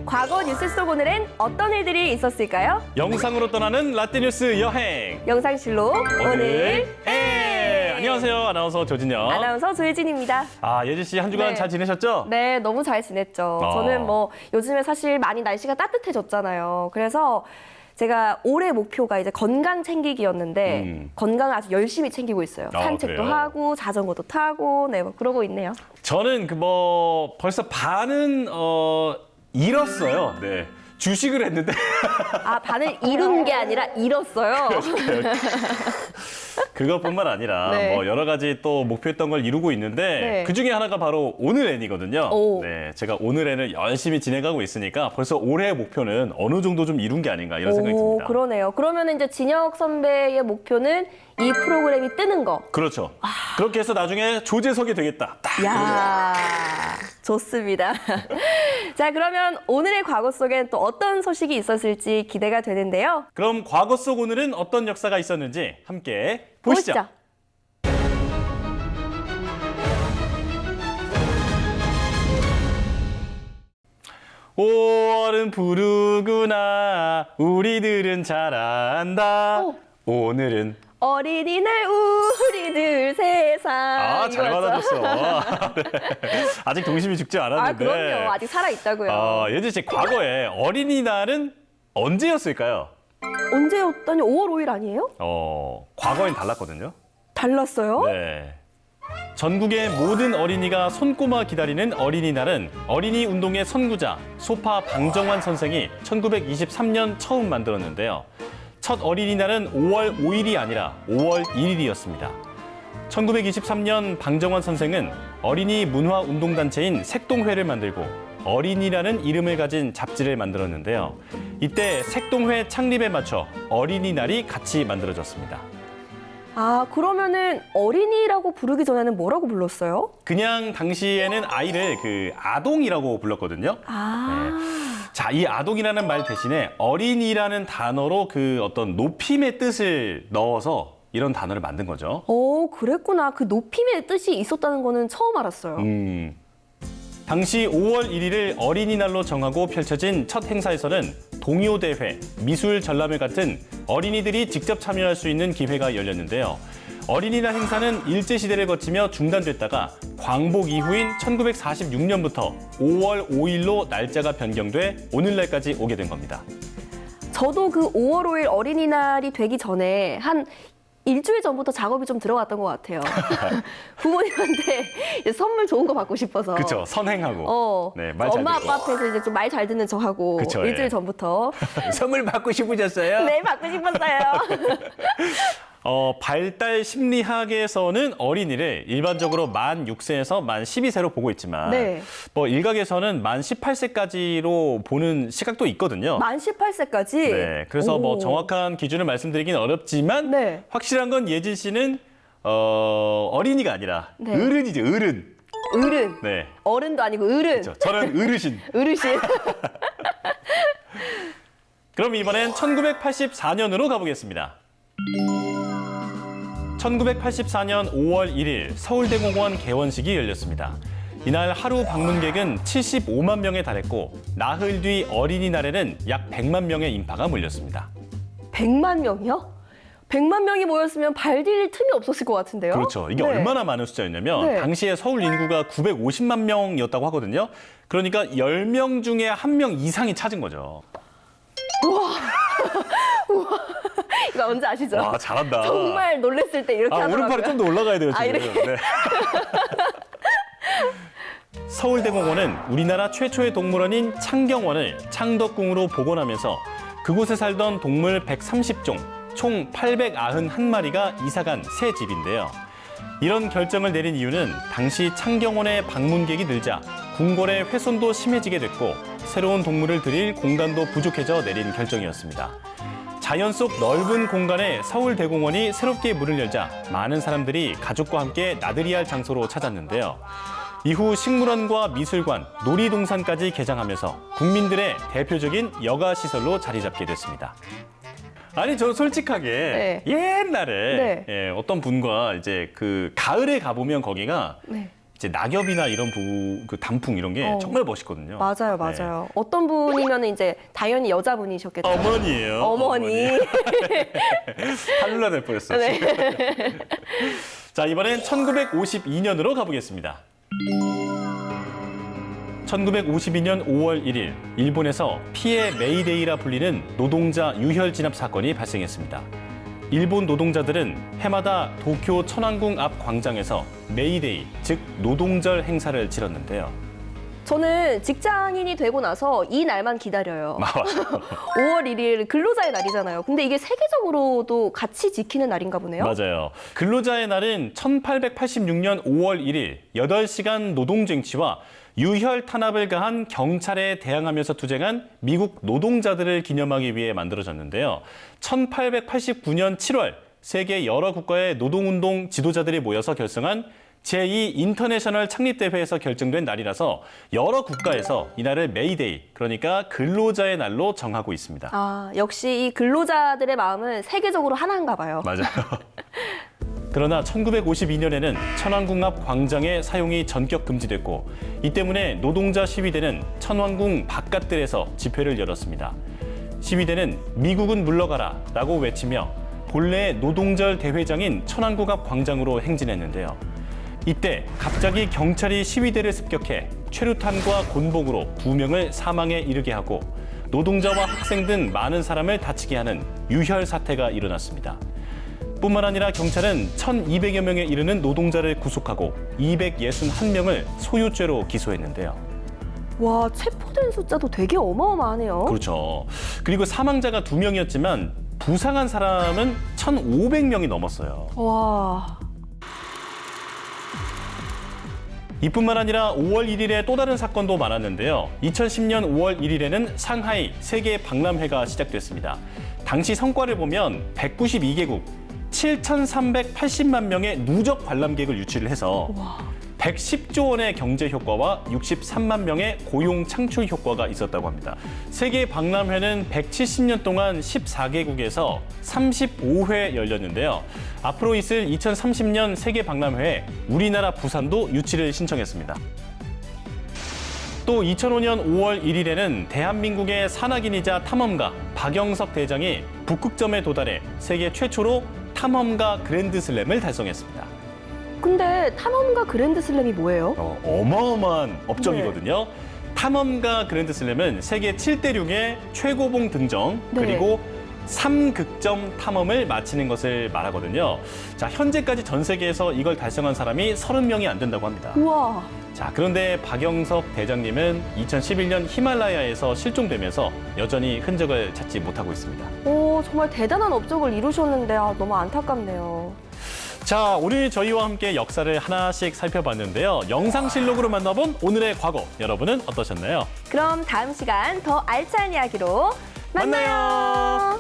과거 뉴스 속 오늘엔 어떤 일들이 있었을까요? 영상으로 떠나는 라떼뉴스 여행. 영상실로 오늘 안녕하세요. 아나운서 조진영. 아나운서 조혜진입니다. 예진 씨 한 주간 네. 잘 지내셨죠? 네, 너무 잘 지냈죠. 저는 뭐 요즘에 사실 많이 날씨가 따뜻해졌잖아요. 그래서 제가 올해 목표가 이제 건강 챙기기였는데 건강을 아주 열심히 챙기고 있어요. 산책도 그래요? 하고 자전거도 타고 뭐 그러고 있네요. 저는 벌써 반은 잃었어요. 네. 주식을 했는데 반을 이룬 게 아니라 잃었어요. 그것뿐만 아니라 네. 여러 가지 또 목표했던 걸 이루고 있는데 네. 그중에 하나가 바로 오늘 N이거든요. 오. 네, 제가 오늘 N을 열심히 진행하고 있으니까 벌써 올해 목표는 어느 정도 좀 이룬 게 아닌가 이런 생각이 듭니다. 그러네요. 그러면 이제 진혁 선배의 목표는 이 프로그램이 뜨는 거. 그렇죠. 그렇게 해서 나중에 조재석이 되겠다. 딱 야, 좋습니다. 자, 그러면 오늘의 과거 속엔 또 어떤 소식이 있었을지 기대가 되는데요. 그럼 과거 속 오늘은 어떤 역사가 있었는지 함께 보시죠. 5월은 푸르구나 우리들은 잘 안다. 오. 오늘은 어린이날 우리들 세상. 잘 이거였죠? 받아줬어. 아직 동심이 죽지 않았는데. 그럼요. 아직 살아있다고요. 예진 씨, 과거에 어린이날은 언제였을까요? 언제였더니 5월 5일 아니에요? 과거엔 달랐거든요. 달랐어요? 네. 전국의 모든 어린이가 손꼽아 기다리는 어린이날은 어린이 운동의 선구자 소파 방정환 선생이 1923년 처음 만들었는데요. 첫 어린이날은 5월 5일이 아니라 5월 1일이었습니다. 1923년 방정환 선생은 어린이 문화 운동단체인 색동회를 만들고 어린이라는 이름을 가진 잡지를 만들었는데요. 이때 색동회 창립에 맞춰 어린이날이 같이 만들어졌습니다. 그러면은 어린이라고 부르기 전에는 뭐라고 불렀어요? 그냥 당시에는 아이를 아동이라고 불렀거든요. 자, 이 아동이라는 말 대신에 어린이라는 단어로 어떤 높임의 뜻을 넣어서 이런 단어를 만든 거죠. 그랬구나. 그 높임의 뜻이 있었다는 거는 처음 알았어요. 당시 5월 1일을 어린이날로 정하고 펼쳐진 첫 행사에서는 동요대회, 미술 전람회 같은 어린이들이 직접 참여할 수 있는 기회가 열렸는데요. 어린이날 행사는 일제시대를 거치며 중단됐다가 광복 이후인 1946년부터 5월 5일로 날짜가 변경돼 오늘날까지 오게 된 겁니다. 저도 그 5월 5일 어린이날이 되기 전에 한 일주일 전부터 작업이 좀 들어갔던 것 같아요. 부모님한테 이제 선물 좋은 거 받고 싶어서. 그렇죠. 선행하고. 네, 말 잘 엄마 듣고. 아빠 앞에서 이제 좀 말 잘 듣는 척하고 그쵸, 일주일 예. 전부터. 선물 받고 싶으셨어요? 네, 받고 싶었어요. 발달 심리학에서는 어린이를 일반적으로 만 6세에서 만 12세로 보고 있지만 네. 일각에서는 만 18세까지로 보는 시각도 있거든요. 만 18세까지? 네, 그래서 정확한 기준을 말씀드리기는 어렵지만 네. 확실한 건 예진 씨는 어린이가 아니라 네. 어른이죠, 어른. 어른. 네, 어른도 아니고 어른. 그렇죠. 저는 어르신. 어르신. 그럼 이번엔 1984년으로 가보겠습니다. 1984년 5월 1일 서울대공원 개원식이 열렸습니다. 이날 하루 방문객은 75만 명에 달했고 나흘 뒤 어린이날에는 약 100만 명의 인파가 몰렸습니다. 100만 명이요? 100만 명이 모였으면 발 디딜 틈이 없었을 것 같은데요? 그렇죠. 이게 네. 얼마나 많은 숫자였냐면 네. 당시에 서울 인구가 950만 명이었다고 하거든요. 그러니까 10명 중에 1명 이상이 찾은 거죠. 이거 뭔지 아시죠? 와, 잘한다. 정말 놀랬을 때 이렇게 하더라고요. 오른팔이 좀 더 올라가야 돼요, 지금. 이렇게? 네. 서울대공원은 우리나라 최초의 동물원인 창경원을 창덕궁으로 복원하면서 그곳에 살던 동물 130종, 총 891마리가 이사간 새 집인데요. 이런 결정을 내린 이유는 당시 창경원에 방문객이 늘자 궁궐의 훼손도 심해지게 됐고 새로운 동물을 들일 공간도 부족해져 내린 결정이었습니다. 자연 속 넓은 공간에 서울대공원이 새롭게 문을 열자 많은 사람들이 가족과 함께 나들이 할 장소로 찾았는데요. 이후 식물원과 미술관, 놀이동산까지 개장하면서 국민들의 대표적인 여가시설로 자리 잡게 됐습니다. 아니, 저 솔직하게 옛날에 네. 어떤 분과 이제 가을에 가보면 거기가 네. 이제 낙엽이나 이런 그 단풍 이런 게 정말 멋있거든요. 맞아요, 맞아요. 어떤 분이면 이제 당연히 여자분이셨겠죠. 어머니예요. 어머니. 탈룰라 될 뻔했어요. 네. 자, 이번엔 1952년으로 가보겠습니다. 1952년 5월 1일, 일본에서 피해 메이데이라 불리는 노동자 유혈 진압 사건이 발생했습니다. 일본 노동자들은 해마다 도쿄 천왕궁 앞 광장에서 메이데이, 즉 노동절 행사를 치렀는데요. 저는 직장인이 되고 나서 이 날만 기다려요. 맞아요. 5월 1일 근로자의 날이잖아요. 근데 이게 세계적으로도 같이 지키는 날인가 보네요. 맞아요. 근로자의 날은 1886년 5월 1일 8시간 노동쟁취와 유혈 탄압을 가한 경찰에 대항하면서 투쟁한 미국 노동자들을 기념하기 위해 만들어졌는데요. 1889년 7월 세계 여러 국가의 노동운동 지도자들이 모여서 결성한 제2 인터내셔널 창립대회에서 결정된 날이라서 여러 국가에서 이날을 메이데이, 그러니까 근로자의 날로 정하고 있습니다. 아, 역시 이 근로자들의 마음은 세계적으로 하나인가 봐요. 맞아요. 그러나 1952년에는 천왕궁 앞 광장의 사용이 전격 금지됐고 이 때문에 노동자 시위대는 천왕궁 바깥들에서 집회를 열었습니다. 시위대는 미국은 물러가라 라고 외치며 본래 노동절 대회장인 천왕궁 앞 광장으로 행진했는데요. 이때 갑자기 경찰이 시위대를 습격해 최루탄과 곤봉으로 2명을 사망에 이르게 하고 노동자와 학생 등 많은 사람을 다치게 하는 유혈 사태가 일어났습니다. 뿐만 아니라 경찰은 1,200여 명에 이르는 노동자를 구속하고 261명을 소유죄로 기소했는데요. 와, 체포된 숫자도 되게 어마어마하네요. 그렇죠. 그리고 사망자가 2명이었지만 부상한 사람은 1,500명이 넘었어요. 와. 이뿐만 아니라 5월 1일에 또 다른 사건도 많았는데요. 2010년 5월 1일에는 상하이 세계 박람회가 시작됐습니다. 당시 성과를 보면 192개국 7,380만 명의 누적 관람객을 유치를 해서 110조 원의 경제 효과와 63만 명의 고용 창출 효과가 있었다고 합니다. 세계 박람회는 170년 동안 14개국에서 35회 열렸는데요. 앞으로 있을 2030년 세계 박람회에 우리나라 부산도 유치를 신청했습니다. 또 2005년 5월 1일에는 대한민국의 산악인이자 탐험가 박영석 대장이 북극점에 도달해 세계 최초로 탐험가 그랜드슬램을 달성했습니다. 근데 탐험가 그랜드슬램이 뭐예요? 어마어마한 업적이거든요. 탐험가 그랜드슬램은 세계 7대륙의 최고봉 등정 네. 그리고 3극점 탐험을 마치는 것을 말하거든요. 자, 현재까지 전 세계에서 이걸 달성한 사람이 30명이 안 된다고 합니다. 우와. 자, 그런데 박영석 대장님은 2011년 히말라야에서 실종되면서 여전히 흔적을 찾지 못하고 있습니다. 오, 정말 대단한 업적을 이루셨는데 너무 안타깝네요. 자, 오늘 저희와 함께 역사를 하나씩 살펴봤는데요. 영상실록으로 만나본 오늘의 과거, 여러분은 어떠셨나요? 그럼 다음 시간 더 알찬 이야기로 만나요.